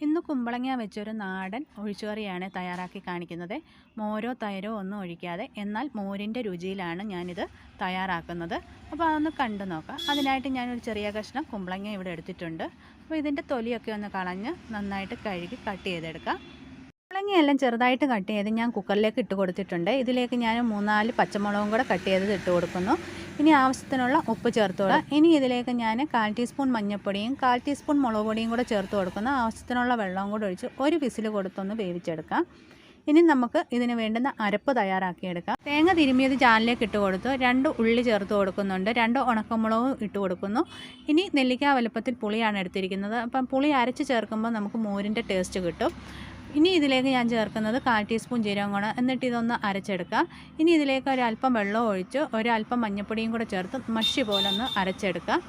ഇന്ന് കുമ്പളങ്ങ വെച്ചൊരു നാടൻ ഒഴിച്ചുകറിയാണ് തയ്യാറാക്കി കാണിക്കുന്നത്. മോരോ തൈരോ ഒന്നും ഒഴിക്കാതെ, എന്നാൽ മോരിൻ്റെ രുചിയിലാണ് ഞാനിത് തയ്യാറാക്കുന്നത്. അപ്പോൾ അതൊന്ന് കണ്ടു നോക്കാം. അതിനായിട്ട് ഞാനൊരു ചെറിയ കഷ്ണം കുമ്പളങ്ങ ഇവിടെ എടുത്തിട്ടുണ്ട്. അപ്പോൾ ഇതിൻ്റെ തൊലിയൊക്കെ ഒന്ന് കളഞ്ഞ് നന്നായിട്ട് കഴുകി കട്ട് ചെയ്തെടുക്കാം. കുമ്പളങ്ങയെല്ലാം ചെറുതായിട്ട് കട്ട് ചെയ്ത് ഞാൻ കുക്കറിലേക്ക് ഇട്ട് കൊടുത്തിട്ടുണ്ട്. ഇതിലേക്ക് ഞാൻ 3-4 പച്ചമുളകും കൂടെ കട്ട് ചെയ്ത് ഇട്ട് കൊടുക്കുന്നു. ഇനി ആവശ്യത്തിനുള്ള ഉപ്പ് ചേർത്ത് കൊടുക്കുക. ഇനി ഇതിലേക്ക് ഞാൻ 1/4 ടീസ്പൂൺ മഞ്ഞൾപ്പൊടിയും 1/4 ടീസ്പൂൺ മുളക് പൊടിയും കൂടെ ചേർത്ത് കൊടുക്കുന്നു. ആവശ്യത്തിനുള്ള വെള്ളവും കൂടെ ഒഴിച്ച് ഒരു വിസിൽ കൊടുത്തൊന്ന് വേവിച്ചെടുക്കാം. ഇനി നമുക്ക് ഇതിന് വേണ്ടുന്ന അരപ്പ് തയ്യാറാക്കിയെടുക്കാം. തേങ്ങ തിരുമിയത് ജാലിലേക്ക് ഇട്ട് കൊടുത്തു. 2 ഉള്ളി ചേർത്ത് കൊടുക്കുന്നുണ്ട്. 2 ഉണക്കമുളകും ഇട്ട് കൊടുക്കുന്നു. ഇനി നെല്ലിക്ക വലുപ്പത്തിൽ പുളിയാണ് എടുത്തിരിക്കുന്നത്. അപ്പം പുളി അരച്ച് ചേർക്കുമ്പോൾ നമുക്ക് മോരിൻ്റെ ടേസ്റ്റ് കിട്ടും. ഇനി ഇതിലേക്ക് ഞാൻ ചേർക്കുന്നത് 1/4 ടീസ്പൂൺ ജീരകം കൂടെ, എന്നിട്ട് ഇതൊന്ന് അരച്ചെടുക്കാം. ഇനി ഇതിലേക്ക് ഒരല്പം വെള്ളം ഒഴിച്ച് ഒരല്പം മഞ്ഞൾപ്പൊടിയും കൂടെ ചേർത്ത് മഷി പോലെ ഒന്ന് അരച്ചെടുക്കാം.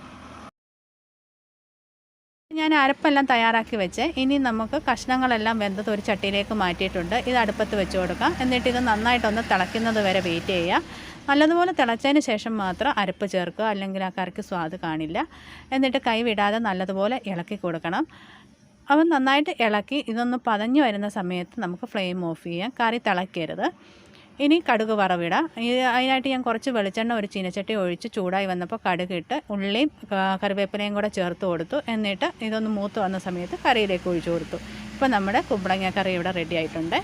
ഞാൻ അരപ്പെല്ലാം തയ്യാറാക്കി വെച്ച് ഇനി നമുക്ക് കഷ്ണങ്ങളെല്ലാം വെന്തത് ഒരു ചട്ടിയിലേക്ക് മാറ്റിയിട്ടുണ്ട്. ഇത് അടുപ്പത്ത് വെച്ച് കൊടുക്കാം. എന്നിട്ട് ഇത് നന്നായിട്ടൊന്ന് തിളയ്ക്കുന്നത് വരെ വെയിറ്റ് ചെയ്യുക. നല്ലതുപോലെ തിളച്ചതിന് ശേഷം മാത്രം അരപ്പ് ചേർക്കുക, അല്ലെങ്കിൽ ആ കറിക്ക് സ്വാദ് കാണില്ല. എന്നിട്ട് കൈ വിടാതെ നല്ലതുപോലെ ഇളക്കി കൊടുക്കണം. അവൻ നന്നായിട്ട് ഇളക്കി ഇതൊന്ന് പതഞ്ഞു വരുന്ന സമയത്ത് നമുക്ക് ഫ്ലെയിം ഓഫ് ചെയ്യാം. കറി തിളയ്ക്കരുത്. ഇനി കടുക് വറവിടാം. അതിനായിട്ട് ഞാൻ കുറച്ച് വെളിച്ചെണ്ണ ഒരു ചീനച്ചട്ടി ഒഴിച്ച് ചൂടായി വന്നപ്പോൾ കടുക് ഇട്ട് ഉള്ളിയും കറിവേപ്പിലയും കൂടെ ചേർത്ത് കൊടുത്തു. എന്നിട്ട് ഇതൊന്ന് മൂത്ത് വന്ന സമയത്ത് കറിയിലേക്ക് ഒഴിച്ചു കൊടുത്തു. ഇപ്പോൾ നമ്മുടെ കുമ്പളങ്ങ കറി ഇവിടെ റെഡി ആയിട്ടുണ്ട്.